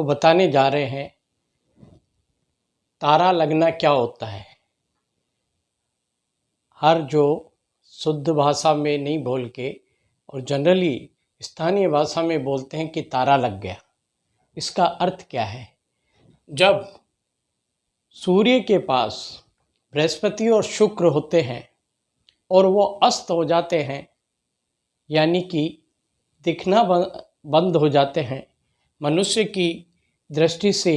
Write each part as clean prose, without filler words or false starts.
आपको बताने जा रहे हैं तारा लगना क्या होता है। हर जो शुद्ध भाषा में नहीं बोल के और जनरली स्थानीय भाषा में बोलते हैं कि तारा लग गया। इसका अर्थ क्या है? जब सूर्य के पास बृहस्पति और शुक्र होते हैं और वो अस्त हो जाते हैं, यानी कि दिखना बंद हो जाते हैं, मनुष्य की दृष्टि से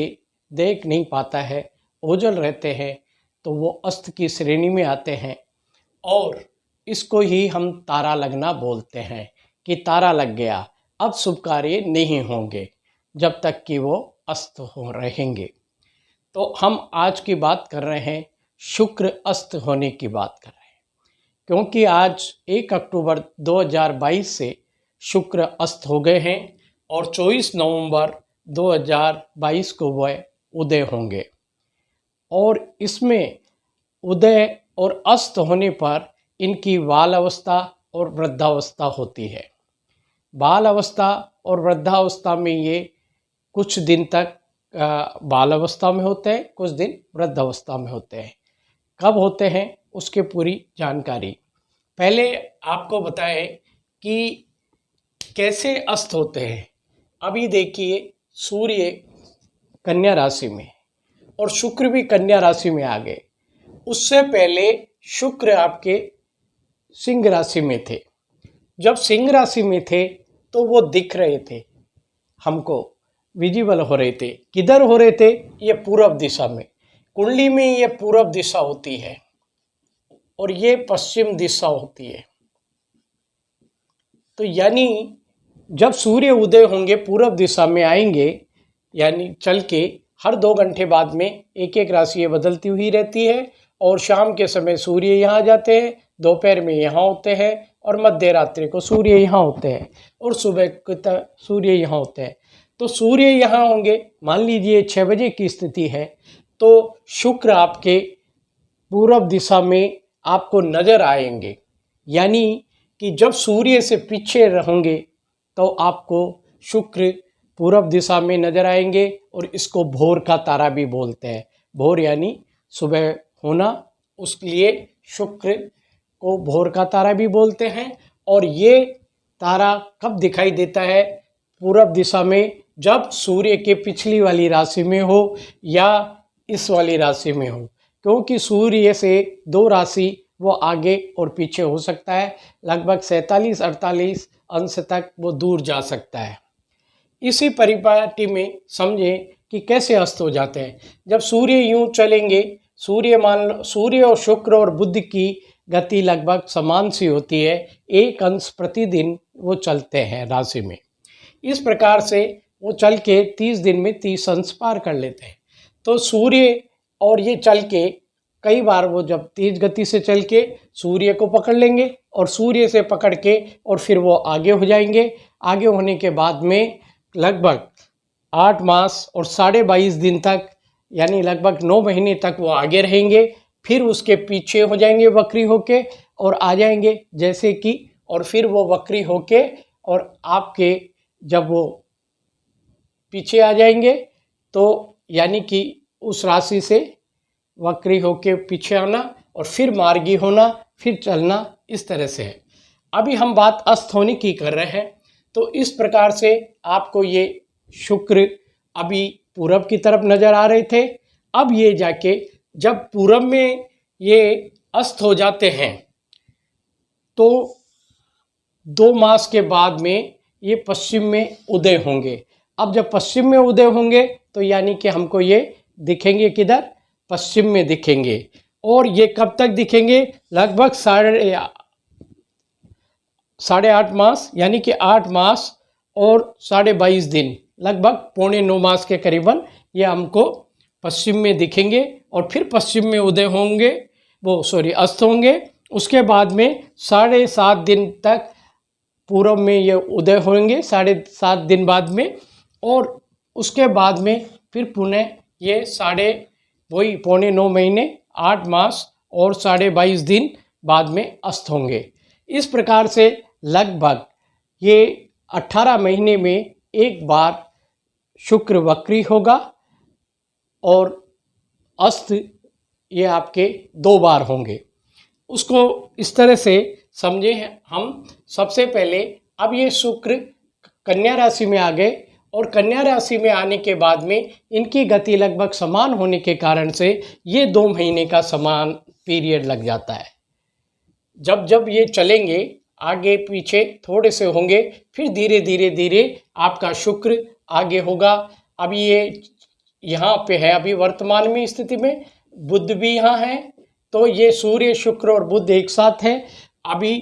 देख नहीं पाता है, ओझल रहते हैं, तो वो अस्त की श्रेणी में आते हैं और इसको ही हम तारा लगना बोलते हैं कि तारा लग गया, अब शुभ कार्य नहीं होंगे जब तक कि वो अस्त हो रहेंगे। तो हम आज की बात कर रहे हैं, शुक्र अस्त होने की बात कर रहे हैं, क्योंकि आज 1 अक्टूबर 2022 से शुक्र अस्त हो गए हैं और 24 नवंबर 2022 को वह उदय होंगे। और इसमें उदय और अस्त होने पर इनकी बाल अवस्था और वृद्धावस्था होती है। बाल अवस्था और वृद्धावस्था में ये कुछ दिन तक बाल अवस्था में होते हैं, कुछ दिन वृद्धावस्था में होते हैं। कब होते हैं उसकी पूरी जानकारी पहले आपको बताएं कि कैसे अस्त होते हैं। अभी देखिए, सूर्य कन्या राशि में और शुक्र भी कन्या राशि में आ गए। उससे पहले शुक्र आपके सिंह राशि में थे। जब सिंह राशि में थे तो वो दिख रहे थे, हमको विजिबल हो रहे थे। किधर हो रहे थे? ये पूर्व दिशा में। कुंडली में ये पूर्व दिशा होती है और ये पश्चिम दिशा होती है। तो यानी जब सूर्य उदय होंगे पूर्व दिशा में आएंगे, यानी चल के हर 2 घंटे बाद में एक एक राशि बदलती हुई रहती है और शाम के समय सूर्य यहाँ आ जाते हैं, दोपहर में यहाँ होते हैं और मध्य रात्रि को सूर्य यहाँ होते हैं और सुबह को सूर्य यहाँ होते हैं। तो सूर्य यहाँ होंगे, मान लीजिए 6 बजे की स्थिति है, तो शुक्र आपके पूर्व दिशा में आपको नजर आएंगे। यानी कि जब सूर्य से पीछे रहेंगे तो आपको शुक्र पूर्व दिशा में नजर आएंगे और इसको भोर का तारा भी बोलते हैं। भोर यानी सुबह होना, उसके लिए शुक्र को भोर का तारा भी बोलते हैं। और ये तारा कब दिखाई देता है? पूर्व दिशा में, जब सूर्य के पिछली वाली राशि में हो या इस वाली राशि में हो, क्योंकि सूर्य से 2 राशि वो आगे और पीछे हो सकता है, लगभग 47-48 अंश तक वो दूर जा सकता है। इसी परिपाटी में समझें कि कैसे अस्त हो जाते हैं। जब सूर्य यूं चलेंगे, सूर्य और शुक्र और बुध की गति लगभग समान सी होती है, 1 अंश प्रतिदिन वो चलते हैं राशि में। इस प्रकार से वो चल के 30 दिन में 30 अंश पार कर लेते हैं। तो सूर्य और ये चल के कई बार वो जब तेज गति से चल के सूर्य को पकड़ लेंगे और सूर्य से पकड़ के और फिर वो आगे हो जाएंगे। आगे होने के बाद में लगभग 8 मास और 22.5 दिन तक, यानी लगभग 9 महीने तक वो आगे रहेंगे। फिर उसके पीछे हो जाएंगे वक्री होके और आ जाएंगे जैसे कि, और फिर वो वक्री होके और आपके जब वो पीछे आ जाएंगे तो यानी कि उस राशि से वक्री होके पीछे आना और फिर मार्गी होना, फिर चलना, इस तरह से है। अभी हम बात अस्त होने की कर रहे हैं। तो इस प्रकार से आपको ये शुक्र अभी पूरब की तरफ नजर आ रहे थे। अब ये जाके जब पूरब में ये अस्त हो जाते हैं तो 2 मास के बाद में ये पश्चिम में उदय होंगे। अब जब पश्चिम में उदय होंगे तो यानी कि हमको ये दिखेंगे किधर? पश्चिम में दिखेंगे। और ये कब तक दिखेंगे? लगभग 8.5 मास, यानी कि 8 मास और 22.5 दिन, लगभग 8.25 मास के करीबन ये हमको पश्चिम में दिखेंगे। और फिर पश्चिम में उदय होंगे, अस्त होंगे। उसके बाद में 7.5 दिन तक पूर्व में ये उदय होंगे, 7.5 दिन बाद में। और उसके बाद में फिर पुनः ये 9.25 महीने, 8 मास और 22.5 दिन बाद में अस्त होंगे। इस प्रकार से लगभग ये 18 महीने में एक बार शुक्र वक्री होगा और अस्त ये आपके 2 बार होंगे। उसको इस तरह से समझे हम। सबसे पहले अब ये शुक्र कन्या राशि में आ गए और कन्या राशि में आने के बाद में इनकी गति लगभग समान होने के कारण से ये 2 महीने का समान पीरियड लग जाता है। जब जब ये चलेंगे आगे पीछे थोड़े से होंगे, फिर धीरे धीरे धीरे आपका शुक्र आगे होगा। अभी ये यहाँ पे है, अभी वर्तमान में स्थिति में बुध भी यहाँ है, तो ये सूर्य शुक्र और बुध एक साथ है अभी।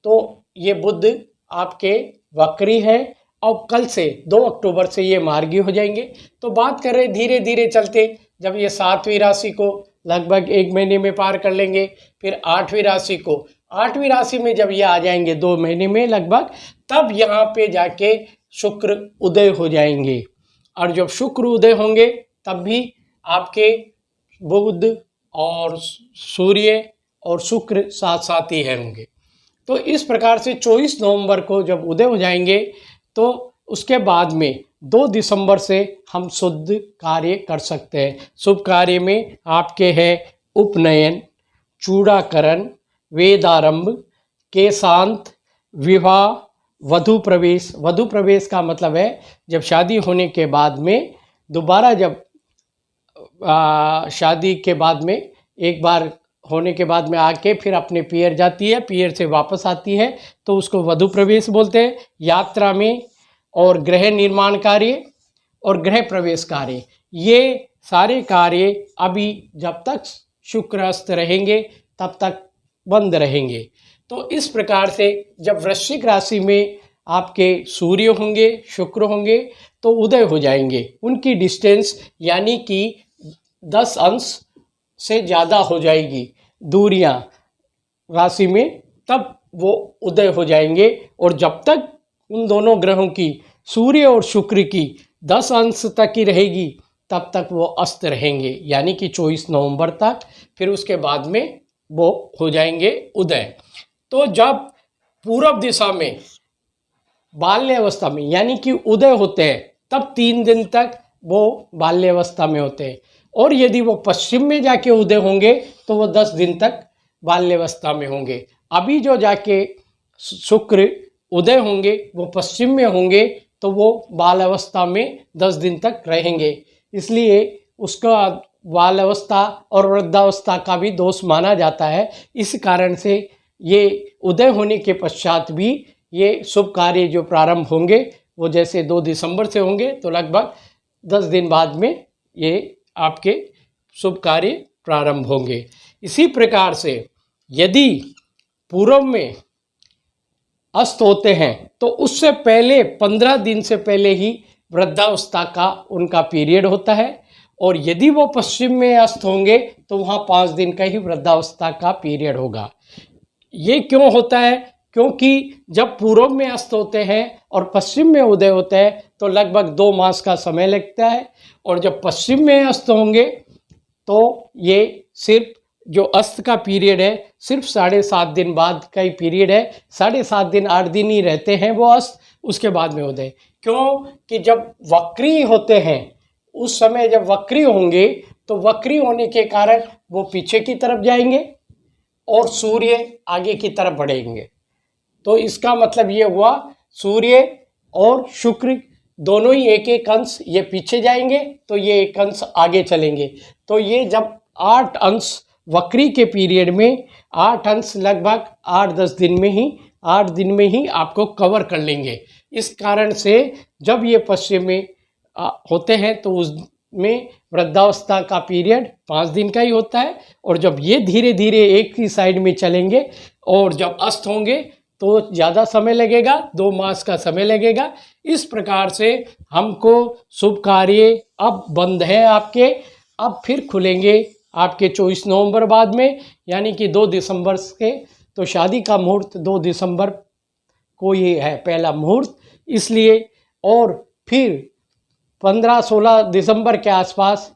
तो ये बुध आपके वक्री है और कल से 2 अक्टूबर से ये मार्गी हो जाएंगे। तो बात कर रहे धीरे धीरे चलते, जब ये 7वीं राशि को लगभग 1 महीने में पार कर लेंगे, फिर 8वीं राशि को, 8वीं राशि में जब ये आ जाएंगे 2 महीने में लगभग, तब यहाँ पे जाके शुक्र उदय हो जाएंगे। और जब शुक्र उदय होंगे तब भी आपके बुध और सूर्य और शुक्र साथ साथ ही होंगे। तो इस प्रकार से 24 नवंबर को जब उदय हो जाएंगे तो उसके बाद में 2 दिसंबर से हम शुद्ध कार्य कर सकते हैं। शुभ कार्य में आपके हैं उपनयन, चूड़ाकरण, वेदारंभ, केशांत, विवाह, वधु प्रवेश। वधु प्रवेश का मतलब है जब शादी होने के बाद में दोबारा, जब शादी के बाद में एक बार होने के बाद में आके फिर अपने पियर जाती है, पियर से वापस आती है, तो उसको वधु प्रवेश बोलते हैं। यात्रा में और गृह निर्माण कार्य और गृह प्रवेश कार्य, ये सारे कार्य अभी जब तक शुक्र अस्त रहेंगे तब तक बंद रहेंगे। तो इस प्रकार से जब वृश्चिक राशि में आपके सूर्य होंगे, शुक्र होंगे, तो उदय हो जाएंगे। उनकी डिस्टेंस यानी कि 10 अंश से ज़्यादा हो जाएगी दूरियां राशि में, तब वो उदय हो जाएंगे। और जब तक उन दोनों ग्रहों की, सूर्य और शुक्र की 10 अंश तक ही रहेगी, तब तक वो अस्त रहेंगे, यानी कि 24 नवंबर तक। फिर उसके बाद में वो हो जाएंगे उदय। तो जब पूरब दिशा में बाल्यावस्था में यानी कि उदय होते हैं, तब 3 दिन तक वो बाल्यावस्था में होते हैं। और यदि वो पश्चिम में जाके उदय होंगे तो वो 10 दिन तक बाल्यावस्था में होंगे। अभी जो जाके शुक्र उदय होंगे वो पश्चिम में होंगे, तो वो बाल्यावस्था में 10 दिन तक रहेंगे। इसलिए उसका बाल्यावस्था और वृद्धावस्था का भी दोष माना जाता है। इस कारण से ये उदय होने के पश्चात भी ये शुभ कार्य जो प्रारंभ होंगे वो जैसे 2 दिसंबर से होंगे, तो लगभग 10 दिन बाद में ये आपके शुभ कार्य प्रारंभ होंगे। इसी प्रकार से यदि पूर्व में अस्त होते हैं तो उससे पहले 15 दिन से पहले ही वृद्धावस्था का उनका पीरियड होता है। और यदि वो पश्चिम में अस्त होंगे तो वहाँ 5 दिन का ही वृद्धावस्था का पीरियड होगा। ये क्यों होता है? क्योंकि जब पूर्व में अस्त होते हैं और पश्चिम में उदय होता है तो लगभग 2 मास का समय लगता है। और जब पश्चिम में अस्त होंगे तो ये सिर्फ जो अस्त का पीरियड है सिर्फ 7.5 दिन बाद का ही पीरियड है। 7.5 दिन 8 दिन ही रहते हैं वो अस्त, उसके बाद में उदय। क्यों कि जब वक्री होते हैं उस समय जब वक्री होंगे तो वक्री होने के कारण वो पीछे की तरफ जाएंगे और सूर्य आगे की तरफ बढ़ेंगे। तो इसका मतलब ये हुआ सूर्य और शुक्र दोनों ही एक एक अंश ये पीछे जाएंगे तो ये एक अंश आगे चलेंगे। तो ये जब 8 अंश वक्री के पीरियड में 8 अंश लगभग 8-10 दिन में ही 8 दिन में ही आपको कवर कर लेंगे। इस कारण से जब ये पश्चिम में होते हैं तो उसमें वृद्धावस्था का पीरियड 5 दिन का ही होता है। और जब ये धीरे धीरे एक ही साइड में चलेंगे और जब अस्त होंगे तो ज़्यादा समय लगेगा, 2 मास का समय लगेगा। इस प्रकार से हमको शुभ कार्य अब बंद है आपके, अब फिर खुलेंगे आपके 24 नवंबर बाद में, यानी कि 2 दिसंबर के। तो शादी का मुहूर्त 2 दिसंबर को ही है पहला मुहूर्त, इसलिए। और फिर 15-16 दिसंबर के आसपास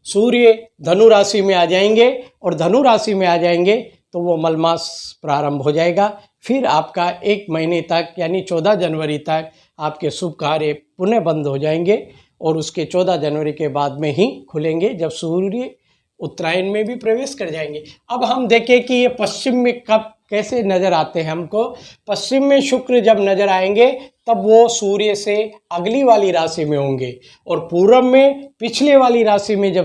सूर्य धनु राशि में आ जाएंगे और धनु राशि में आ जाएंगे तो वो मलमास प्रारंभ हो जाएगा। फिर आपका 1 महीने तक यानी 14 जनवरी तक आपके शुभ कार्य पुनः बंद हो जाएंगे और उसके 14 जनवरी के बाद में ही खुलेंगे, जब सूर्य उत्तरायण में भी प्रवेश कर जाएंगे। अब हम देखें कि ये पश्चिम में कब कैसे नज़र आते हैं हमको। पश्चिम में शुक्र जब नज़र आएंगे तब वो सूर्य से अगली वाली राशि में होंगे, और पूर्व में पिछले वाली राशि में जब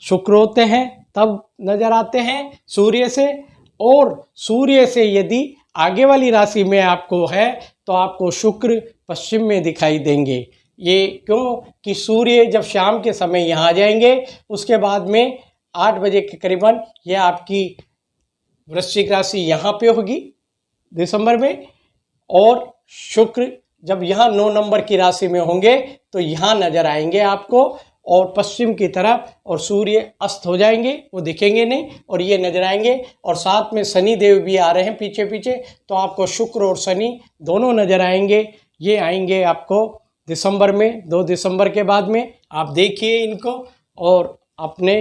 शुक्र होते हैं तब नज़र आते हैं सूर्य से। और सूर्य से यदि आगे वाली राशि में आपको है तो आपको शुक्र पश्चिम में दिखाई देंगे। ये क्यों कि सूर्य जब शाम के समय यहाँ आ जाएंगे, उसके बाद में 8 बजे के करीबन ये आपकी वृश्चिक राशि यहाँ पे होगी दिसंबर में, और शुक्र जब यहाँ 9 नंबर की राशि में होंगे तो यहाँ नज़र आएंगे आपको और पश्चिम की तरफ, और सूर्य अस्त हो जाएंगे, वो दिखेंगे नहीं और ये नजर आएंगे। और साथ में शनि देव भी आ रहे हैं पीछे पीछे, तो आपको शुक्र और शनि दोनों नजर आएंगे। ये आएंगे आपको दिसंबर में, 2 दिसंबर के बाद में। आप देखिए इनको और अपने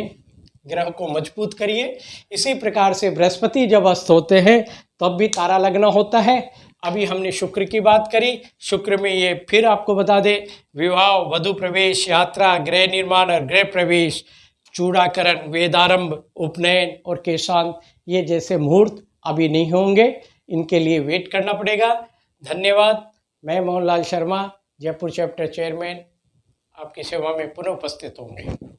ग्रह को मजबूत करिए। इसी प्रकार से बृहस्पति जब अस्त होते हैं तब भी तारा लगना होता है। अभी हमने शुक्र की बात करी। शुक्र में ये फिर आपको बता दें, विवाह, वधु प्रवेश, यात्रा, गृह निर्माण और गृह प्रवेश, चूड़ाकरण, वेदारंभ, उपनयन और केशांत, ये जैसे मुहूर्त अभी नहीं होंगे, इनके लिए वेट करना पड़ेगा। धन्यवाद। मैं मोहनलाल शर्मा, जयपुर चैप्टर चेयरमैन, आपकी सेवा में पुनः उपस्थित होंगे।